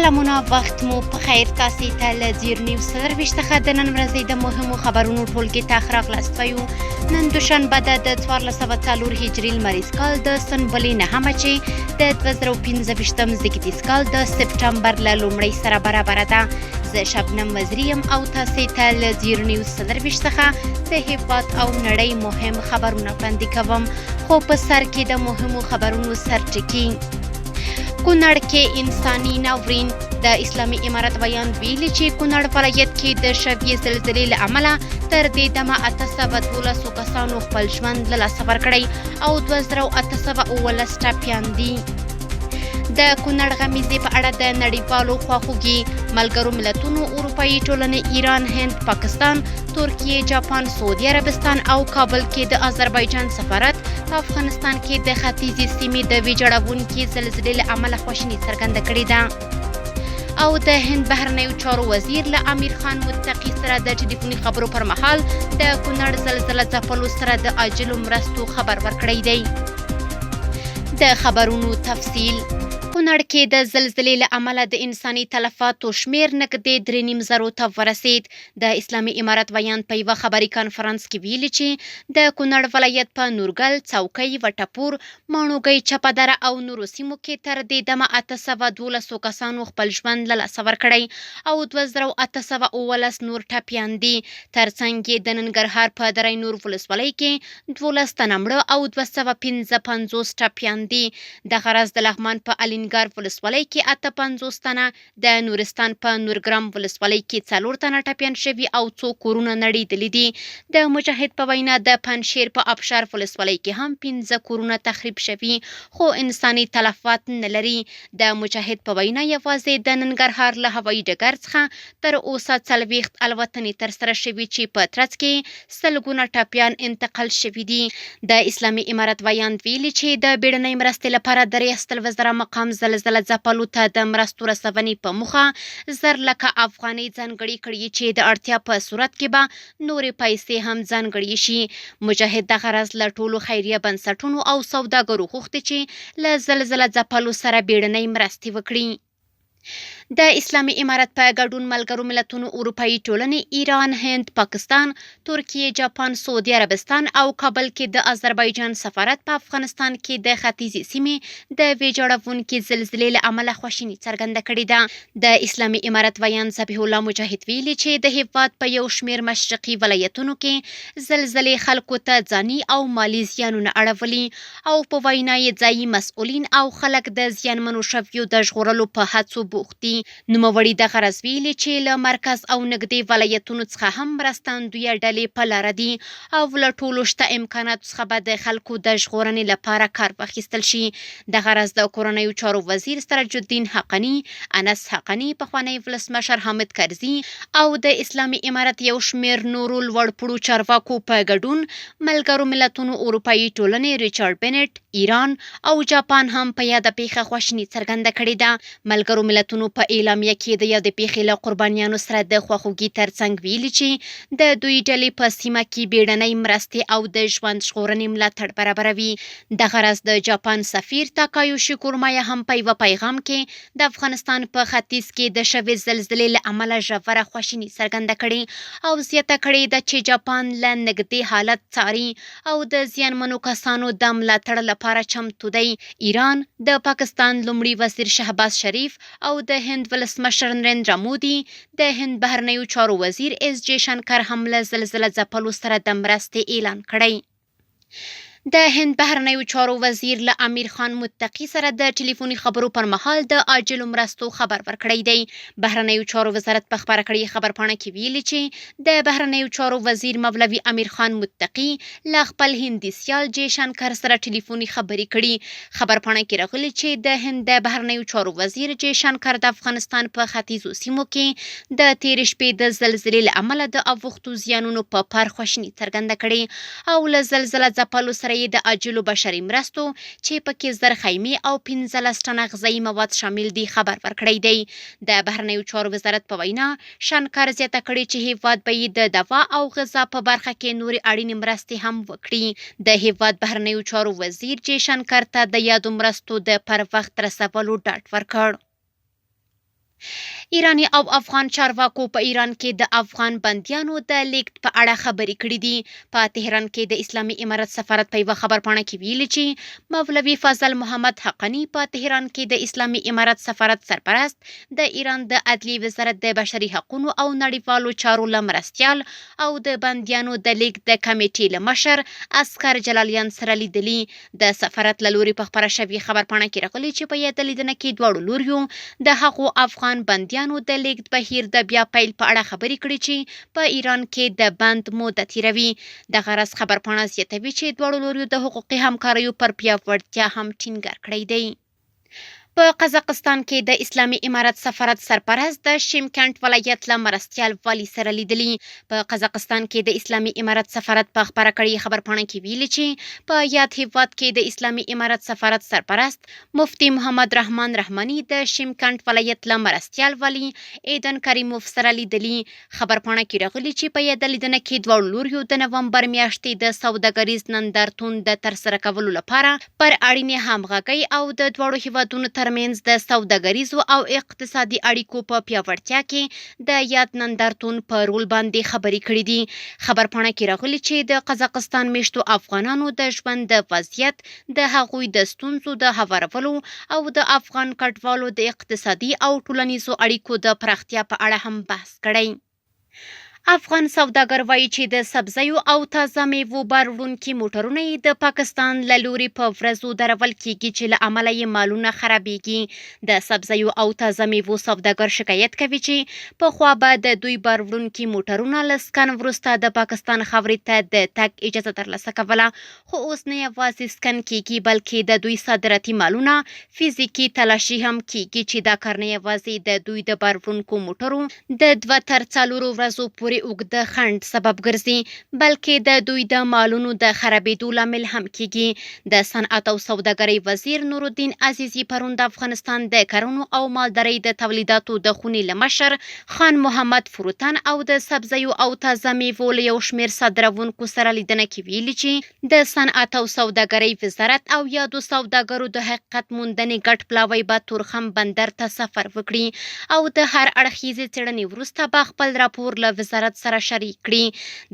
سلامونه، وخت مو په خیر. تاسې ته له زیر نیوز څلرویشت څخه د نن ورځې د مهمو خبرونو ټولګې ته راغلاست ویو. نن دوشنبه ده د 1404 هجري لمریز کال د سنبلې نهمه چې د 2015 زیږدیز کال د سپټمبر له لومړۍ سره برابره ده. زه شبنم وزیری یم او تاسې ته له زیر نیوز څلرویشت څخه د هیواد او نړۍ مهم خبرونه وړاندې کوم. خو په سر کې د مهمو خبرونو سرټکي. کونړ کې انساني ناورین. د اسلامي امارت بیان ویلي چې کونړ ولایت کې د شویې زلزلې له امله تر دې دمه 812 کسانو خپل ژوند له لاسه ورکړی او 2818 ټپیان دي. د کونړ غمیزې په اړه د نړیوالو خواخوږي ملګرو ملتونو، اروپایي ټولنې، ایران، هند، پاکستان، ترکیه، جاپان، سعودي عربستان او کابل کې د آذربایجان سفارت په افغانستان کې د ختیځې سیمې د ویجاړونکې زلزلې له امله خواشیني څرګنده کړې ده. او د هند بهرنیو چارو وزیر له امیر خان متقي سره د ټلیفوني خبرو پر مهال د کونړ زلزله ځپلو سره د عاجلو مرستو خبر ورکړی دی. د خبرونو تفصیل. کونړ کې د زلزلې له امله د انساني تلفاتو شمیر نږدې 3.5 ته ورسید. د اسلامي امارت بیان په یوه خبري کانفرنس کې ویلي چې د کونړ ولایت په نورګل، څوکۍ، وټپور، ماڼوګۍ، چپه دره او نورو سیمو کې تر دې دمه 812 کسانو خپل ژوند له لاسه ورکړی او 2818 نور ټپیان دي. ترڅنګ یې د ننګرهار په دره نور ولسوالۍ کې 12 تنه مړه او 255 ټپیان دي. دغه راز د لغمان په الینګار ولسوالۍ کې 58 تنه، د نورستان په نورګرام ولسوالۍ کې 4 تنه ټپیان شوي او 2 کورونه نړېدلي دي. د مجاهد په وینا د پنجشیر په ابشار ولسوالۍ کې هم 15 کورونه تخریب شوي خو انساني تلفات نه لري. د مجاهد په وینا یوازې د ننګرهار له هوایي ډګر څخه تر اوسه 40 الوتنې ترسره شوي چې په ترڅ کې سلګونه ټپیان انتقال شوي دي. د اسلامي امارت بیان ویلي چې د بیړنۍ مرستې لپاره د ریاست الوزرا مقام زلزله ځپلو ته د مرستو رسونې په موخه 1,000 لکه افغانۍ ځانګړې کړي چې د اړتیا په صورت کې به نورې پیسې هم ځانګړې شي. مجاهد دغه راز له ټولو خیریه بنسټونو او سوداګرو غوښتي چې له زلزله ځپلو سره بیړنۍ مرستې وکړي. د اسلامي امارت په ګډون ملګرو ملتونو، اروپایي ټولنې، ایران، هند، پاکستان، ترکیه، جاپان، سعودي عربستان او کابل کې د آذربایجان سفارت په افغانستان کې د ختیځې سیمې د ویجاړونکې زلزلې له امله خواشیني څرګنده کړې ده. د اسلامي امارت بیان ذبیح الله مجاهد ویلي چې د هیواد په یو شمېر مشرقي ولایتونو کې زلزلې خلکو ته ځاني او مالي زیانونه اړولي او په وینا یې ځایي مسؤلین او خلک د زیانمنو شویو د ژغورلو په هڅو بوخت دي. نوموړي دغه راز ویلي چې له مرکز او نږدې ولایتونو څخه هم مرستندویه ډلې په لاره دي او له ټولو شته امکاناتو څخه به د خلکو د ژغورنې لپاره کار واخیستل شي. دغه راز د کورنیو چارو وزیر سراج الدین حقانی، انس حقانی، پخوانی ولسمشر حامد کرزي او د اسلامي امارت یو شمېر نورو لوړپوړو چارواکو په ګډون ملګرو ملتونو، اروپایي ټولنې، ریچارډ بینټ، ایران او جاپان هم په یاده پیښه خواشیني څرګنده کړې ده. ملګرو ملتونو په اعلامیه کې د یادې پیښې له قربانیانو سره د خواخوږي ترڅنګ ویلي چې د دوی ډلې په سیمه کې بیړنۍ مرستې او د ژوند ژغورنې ملاتړ برابروي. دغه راز د جاپان سفیر تاکایوشي کورمایا هم په یوه پیغام کې د افغانستان په ختیځ کې د شوې زلزلې له امله ژوره خواشیني څرګنده کړې او زیاته کړې ده چې جاپان له نږدې حالت څاري او د زیانمنو کسانو د ملاتړ لپاره چمتو دی. ایران د پاکستان لومړي وزیر شهباز شریف او د هند ولسمشر نریندرا مودي، د هند بهرنیو چارو وزیر اس جے شنکر هم له زلزله ځپلو سره د مرستې اعلان کړی. د هند بهرنیو چارو وزیر له امیر خان متقي سره د ټلیفوني خبرو پر مهال د عاجلو مرستو خبر ورکړی دی. بهرنیو چارو وزارت په خبره کړې خبرپاڼه کې ویلي چې د بهرنیو چارو وزیر مولوي امیر خان متقي له خپل هندي سیال جے شنکر سره ټلیفوني خبرې کړي. خبرپاڼه کې راغلي چې د هند د بهرنیو چارو وزیر جے شنکر د افغانستان په ختیځو سیمو کې د تېرې شپې د زلزلې له امله د اوښتو زیانونو په پر خواشیني څرګنده کړې او له زلزله ځپلو سره یې د عاجلو بشري مرستو چې پکې 1000 خیمې او 15 ټنه غذایي مواد شامل دي خبر ورکړی دی. د بهرنیو چارو وزارت په وینا شنکر زیاته کړې چې هیواد به یې د دوا او غذا په برخه کې نورې اړینې مرستې هم وکړي. د هیواد بهرنیو چارو وزیر جے شنکر ته د یادو مرستو د پر وخت رسولو ډاډ ورکړ. ایرانی او افغان چارواکو په ایران کې د افغان بندیانو د لیږد په اړه خبرې کړې دي. په تهران کې د اسلامي امارت سفارت په یوه خبرپاڼه کې ویلي چې مولوي فضل محمد حقانی په تهران کې د اسلامي امارت سفارت سرپرست، د ایران د عدلیې وزارت د بشري حقوقو او نړیوالو چارو له مرستیال او د بندیانو د لیږد د کمیټې له مشر اسکر جلالیان سره لیدلي. د سفارت له لوري په خپره شوې خبرپاڼه کې راغلي چې په یاده لیدنه کې دواړو لوریو د هغو افغان بندیانو د لیږد بهیر د بیا پیل په اړه خبرې کړې چې په ایران کې د بند موده تیروي. دغه راز خبرپاڼه زیاتوي چې دواړو لوریو د حقوقي همکاریو پر پیاوړتیا هم ټینګار کړی دی. په قزاقستان کې د اسلامي امارت سفارت سرپرست د شیمکنډ ولایت له مرستیال والي سره لیدلي. په قزاقستان کې د اسلامي امارت سفارت په خپره کړې خبرپاڼه کې ویلي چې په یاد هیواد کې د اسلامي امارت سفارت سرپرست مفتي محمد رحمان رحماني د شیمکنډ ولایت له مرستیال والي ایدن کریموف سره لیدلي. خبرپاڼه کې راغلي چې په یاده لیدنه کې دواړو لوریو د نومبر میاشتې د سوداګریز نندارتون د ترسره کولو لپاره پر اړینې همغږۍ او د دواړو هیوادونو ترمنځ د سوداګریزو او اقتصادي اړیکو په پیاوړتیا کې د یاد نندارتون په رول باندې خبرې کړې دي. خبرپاڼه کې راغلي چې د قزاقستان میشتو افغانانو د ژوند د وضعیت، د هغوی د ستونزو د هوارولو او د افغان کډوالو د اقتصادي او ټولنیزو اړیکو د پراختیا په اړه هم بحث کړی. افغان سوداګر وایي چې د سبزیو او تازه میوو بار وړونکي موټرونه یې د پاکستان له لوري په ورځو درول کیږي چې له امله یې مالونه خرابېږي. د سبزیو او تازه میوو سوداګر شکایت کوي چې پخوا به د دوی بار وړونکي موټرونه له سکن وروسته د پاکستان خاورې ته د تګ اجازه ترلاسه کوله، خو اوس نه یوازې سکن کیږي بلکې د دوی صادراتي مالونه فزیکي تلاشي هم کیږي چې دا کار نه یوازې د دوی د بار وړونکو موټرو د 2 تر 4 ورځو پورې اوږده خنډ سبب ګرځي بلکې د دوی د مالونو د خرابېدو لامل هم کیږي. د صنعت او سوداګرۍ وزیر نورالدین عزیزي پرون د افغانستان د کرنو او مالدارۍ د تولیداتو د خونې له مشر خان محمد فروتن او د سبزیو او تازه میوو له یو شمېر صادروونکو سره لیدنه کې ویلي چې د صنعت او سوداګرۍ وزارت او یادو سوداګرو د حقیقت موندنې ګډ پلاوی به تورخم بندر ته سفر وکړي او د هر اړخیزې څېړنې وروسته به خپل راپور له وزارت سره شریک کړي.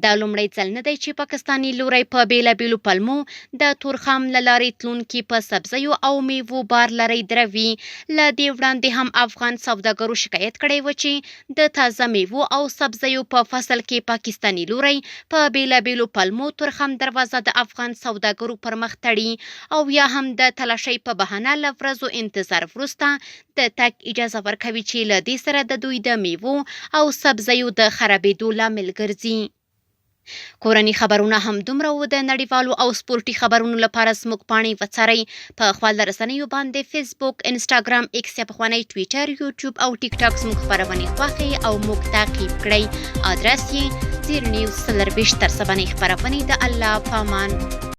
دا لومړی ځل نه دی چې پاکستاني لوری په بیلابیلو پلمو د تورخم له لارې تلونکي په سبزیو او میوو بار لري دروي. له دې وړاندې هم افغان سوداګرو شکایت کړی و چې د تازه میوو او سبزیو په فصل کې پاکستاني لوری په بیلابیلو پلمو تورخم دروازه د افغان سوداګرو پر مخ تړي او یا هم د تلاشۍ په بهانه له ورځو انتظار وروسته د تګ اجازه ورکوي چې له دې سره د دوی د میوو او سبزیو د خرابېدو لامل ګرځي. کورني خبرونه هم دومره و. د نړیوالو او سپورټي خبرونو لپاره زموږ پاڼې وڅارئ په خپل رسنیو باندې فیسبوک، انسټاګرام، ایکس یا پخوانی ټویټر، یوټیوب او ټیک ټاک زموږ خپرونې خوښئ او موږ تعقیب کړئ. ادرس یې زیر نیوز 24 تر سبانې خپرونې. د الله په امان.